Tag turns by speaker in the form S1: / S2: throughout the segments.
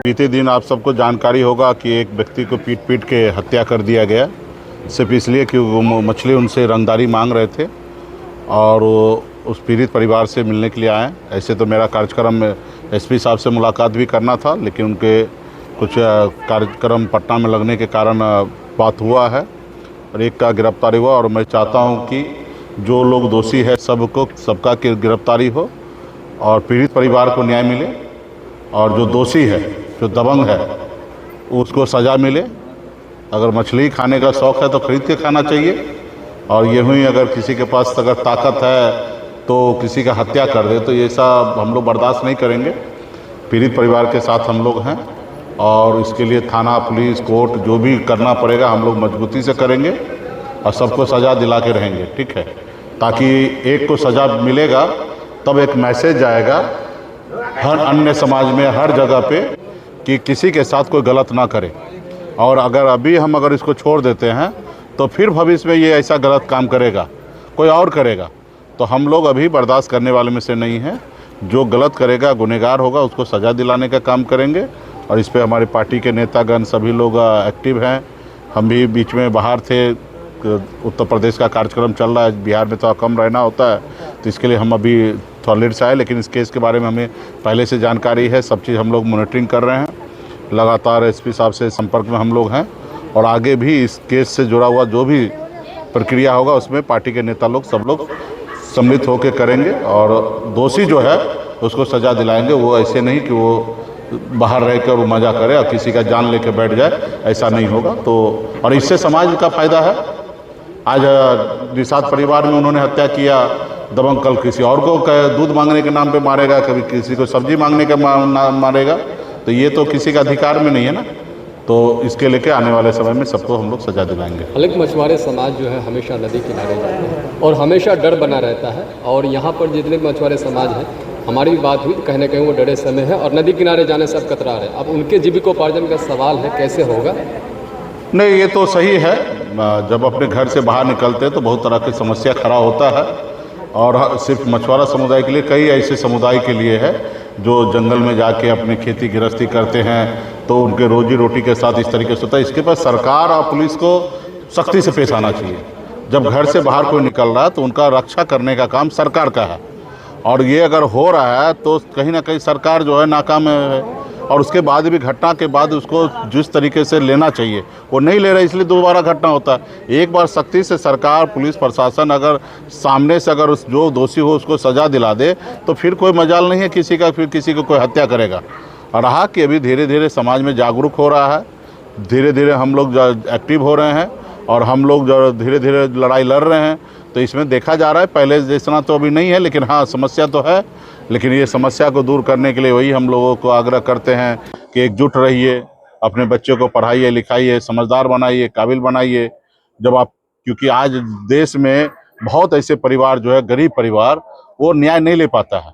S1: बीते दिन आप सबको जानकारी होगा कि एक व्यक्ति को पीट पीट के हत्या कर दिया गया, सिर्फ इसलिए कि वो मछली उनसे रंगदारी मांग रहे थे और वो उस पीड़ित परिवार से मिलने के लिए आए। ऐसे तो मेरा कार्यक्रम में एसपी साहब से मुलाकात भी करना था, लेकिन उनके कुछ कार्यक्रम पटना में लगने के कारण बात हुआ है और एक का गिरफ्तारी हुआ। और मैं चाहता हूँ कि जो लोग दोषी है सबका गिरफ्तारी हो और पीड़ित परिवार को न्याय मिले, और जो दोषी है, जो दबंग है, उसको सज़ा मिले। अगर मछली खाने का शौक़ है तो ख़रीद के खाना चाहिए, और यूँ ही अगर किसी के पास अगर ताकत है तो किसी का हत्या कर दे तो ये सब हम लोग बर्दाश्त नहीं करेंगे। पीड़ित परिवार के साथ हम लोग हैं और इसके लिए थाना, पुलिस, कोर्ट जो भी करना पड़ेगा हम लोग मजबूती से करेंगे और सबको सज़ा दिला के रहेंगे, ठीक है। ताकि एक को सज़ा मिलेगा तब एक मैसेज जाएगा हर अन्य समाज में, हर जगह पे, कि किसी के साथ कोई गलत ना करे। और अगर इसको छोड़ देते हैं तो फिर भविष्य में ये ऐसा गलत काम करेगा, कोई और करेगा, तो हम लोग अभी बर्दाश्त करने वाले में से नहीं हैं। जो गलत करेगा, गुनहगार होगा, उसको सज़ा दिलाने का काम करेंगे। और इस पे हमारी पार्टी के नेतागण सभी लोग एक्टिव हैं। हम भी बीच में बाहर थे, उत्तर प्रदेश का कार्यक्रम चल रहा है, बिहार में तो कम रहना होता है, तो इसके लिए हम अभी थोड़ा लेट से आए। लेकिन इस केस के बारे में हमें पहले से जानकारी है, सब चीज़ हम लोग मॉनिटरिंग कर रहे हैं। लगातार एसपी साहब से संपर्क में हम लोग हैं और आगे भी इस केस से जुड़ा हुआ जो भी प्रक्रिया होगा उसमें पार्टी के नेता लोग सब लोग सम्मिलित होकर करेंगे और दोषी जो है उसको सज़ा दिलाएंगे। वो ऐसे नहीं कि वो बाहर रह कर वो मज़ा करे और किसी का जान लेके बैठ जाए, ऐसा नहीं होगा। तो और इससे समाज का फ़ायदा है। आज निषाद परिवार में उन्होंने हत्या किया, दबंग कल किसी और को दूध मांगने के नाम पे मारेगा, कभी किसी को सब्जी मांगने के मारेगा, तो ये तो किसी का अधिकार में नहीं है ना। तो इसके लेके आने वाले समय में सबको हम लोग सजा दिलाएंगे।
S2: हालांकि मछुआरे समाज जो है हमेशा नदी किनारे जाते हैं और हमेशा डर बना रहता है, और यहाँ पर जितने मछुआरे समाज हैं, हमारी भी बात हुई, कहीं ना कहीं वो डरे समय है और नदी किनारे जाने सब कतरा रहे। अब उनके जीविकोपार्जन का सवाल है, कैसे होगा?
S1: नहीं, ये तो सही है। जब अपने घर से बाहर निकलते हैं तो बहुत तरह की समस्या खड़ा होता है, और सिर्फ मछुआरा समुदाय के लिए, कई ऐसे समुदाय के लिए है जो जंगल में जाके अपनी खेती गृहस्थी करते हैं, तो उनके रोजी रोटी के साथ इस तरीके से होता है। इसके पास सरकार और पुलिस को सख्ती से पेश आना चाहिए। जब घर से बाहर कोई निकल रहा है तो उनका रक्षा करने का काम सरकार का है, और ये अगर हो रहा है तो कहीं ना कहीं सरकार जो है नाकाम है। और उसके बाद भी, घटना के बाद उसको जिस तरीके से लेना चाहिए वो नहीं ले रहा, इसलिए दोबारा घटना होता है। एक बार सख्ती से सरकार, पुलिस प्रशासन अगर सामने से अगर उस जो दोषी हो उसको सज़ा दिला दे तो फिर कोई मजाल नहीं है किसी का, फिर किसी को कोई हत्या करेगा। और रहा कि अभी धीरे धीरे समाज में जागरूक हो रहा है, धीरे धीरे हम लोग एक्टिव हो रहे हैं और हम लोग जो धीरे धीरे लड़ाई लड़ रहे हैं। तो इसमें देखा जा रहा है पहले जैसा तो अभी नहीं है, लेकिन हाँ समस्या तो है। लेकिन ये समस्या को दूर करने के लिए वही हम लोगों को आग्रह करते हैं कि एकजुट रहिए, अपने बच्चों को पढ़ाइए लिखाइए, समझदार बनाइए, काबिल बनाइए। जब आप, क्योंकि आज देश में बहुत ऐसे परिवार जो है, गरीब परिवार, वो न्याय नहीं ले पाता है,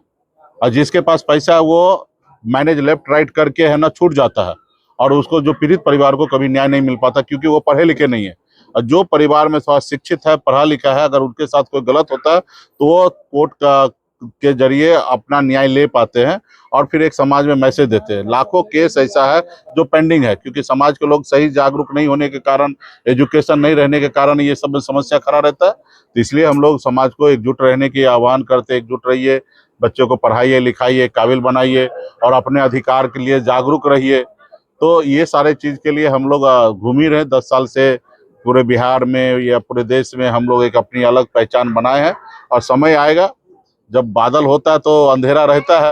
S1: और जिसके पास पैसा है वो मैनेज लेफ्ट राइट करके है ना छूट जाता है, और उसको जो पीड़ित परिवार को कभी न्याय नहीं मिल पाता क्योंकि वो पढ़े लिखे नहीं है। और जो परिवार में थोड़ा शिक्षित है, पढ़ा लिखा है, अगर उनके साथ कोई गलत होता है तो वो कोर्ट के जरिए अपना न्याय ले पाते हैं और फिर एक समाज में मैसेज देते हैं। लाखों केस ऐसा है जो पेंडिंग है, क्योंकि समाज के लोग सही जागरूक नहीं होने के कारण, एजुकेशन नहीं रहने के कारण ये सब समस्या खड़ा रहता है। तो इसलिए हम लोग समाज को एकजुट रहने की आह्वान करते हैं, एकजुट रहिए, बच्चों को पढ़ाइए लिखाइए, काबिल बनाइए और अपने अधिकार के लिए जागरूक रहिए। तो ये सारे चीज़ के लिए हम लोग घूम ही रहे 10 साल से पूरे बिहार में या पूरे देश में। हम लोग एक अपनी अलग पहचान बनाए हैं, और समय आएगा जब बादल होता है तो अंधेरा रहता है,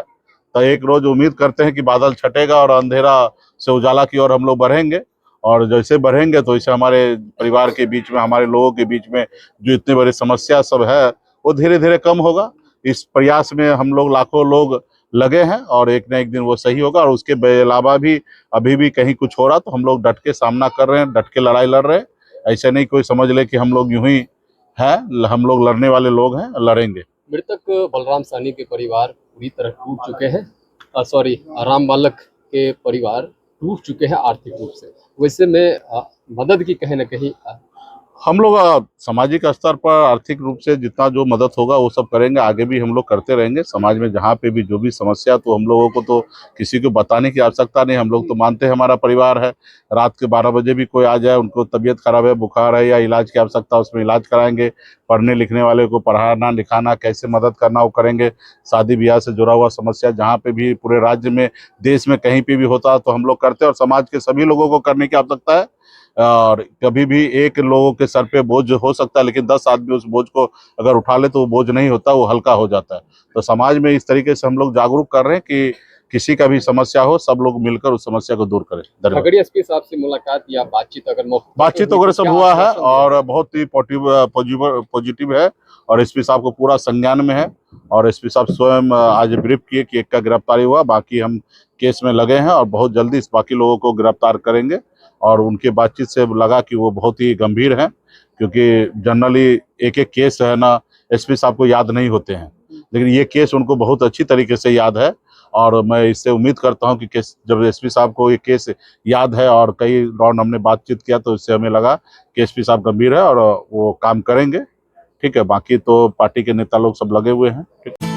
S1: तो एक रोज उम्मीद करते हैं कि बादल छटेगा और अंधेरा से उजाला की ओर हम लोग बढ़ेंगे। और जैसे बढ़ेंगे तो इसे हमारे परिवार के बीच में, हमारे लोगों के बीच में जो इतनी बड़ी समस्या सब है वो धीरे धीरे कम होगा। इस प्रयास में हम लोग लाखों लोग लगे हैं और एक न एक दिन वो सही होगा। और उसके अलावा भी अभी भी कहीं कुछ हो रहा तो हम लोग डट के सामना कर रहे हैं, डट के लड़ाई लड़ रहे हैं। ऐसे नहीं कोई समझ ले कि हम लोग यूं ही हैं, हम लोग लड़ने वाले लोग हैं, लड़ेंगे।
S2: मृतक बलराम साहनी के परिवार पूरी तरह टूट चुके हैं, सॉरी, राम बालक के परिवार टूट चुके हैं आर्थिक रूप से। वैसे में मदद की कहीं ना कहीं
S1: हम लोग सामाजिक स्तर पर आर्थिक रूप से जितना जो मदद होगा वो सब करेंगे, आगे भी हम लोग करते रहेंगे। समाज में जहाँ पे भी जो भी समस्या, तो हम लोगों को तो किसी को बताने की आवश्यकता नहीं, हम लोग तो मानते हैं हमारा परिवार है। रात के 12 बजे भी कोई आ जाए, उनको तबीयत खराब है, बुखार है या इलाज की आवश्यकता, उसमें इलाज कराएंगे। पढ़ने लिखने वाले को पढ़ाना लिखाना कैसे मदद करना वो करेंगे। शादी ब्याह से जुड़ा हुआ समस्या जहाँ पे भी पूरे राज्य में, देश में कहीं पे भी होता है तो हम लोग करते हैं, और समाज के सभी लोगों को करने की आवश्यकता है। और कभी भी एक लोगों के सर पे बोझ हो सकता है, लेकिन 10 आदमी उस बोझ को अगर उठा ले तो वो बोझ नहीं होता, वो हल्का हो जाता है। तो समाज में इस तरीके से हम लोग जागरूक कर रहे हैं कि किसी का भी समस्या हो, सब लोग मिलकर उस समस्या को दूर करें। धन्यवाद।
S2: खगड़िया एसपी साहब से मुलाकात या बातचीत अगर मौके
S1: बातचीत
S2: हुई
S1: वगैरह
S2: तो
S1: सब
S2: क्या
S1: हुआ है
S2: आश्वासन दिया?
S1: और बहुत ही पॉजिटिव है, और एसपी साहब को पूरा संज्ञान में है। और एसपी साहब स्वयं आज ब्रीफ किए कि एक का गिरफ्तारी हुआ, बाकी हम केस में लगे हैं और बहुत जल्दी इस बाकी लोगों को गिरफ्तार करेंगे। और उनके बातचीत से लगा कि वो बहुत ही गंभीर हैं, क्योंकि जनरली एक एक केस है ना, एसपी साहब को याद नहीं होते हैं, लेकिन ये केस उनको बहुत अच्छी तरीके से याद है। और मैं इससे उम्मीद करता हूं कि केस, जब एसपी साहब को ये केस याद है और कई राउंड हमने बातचीत किया, तो इससे हमें लगा कि एसपी साहब गंभीर है और वो काम करेंगे। ठीक है, बाकी तो पार्टी के नेता लोग सब लगे हुए हैं। ठीक।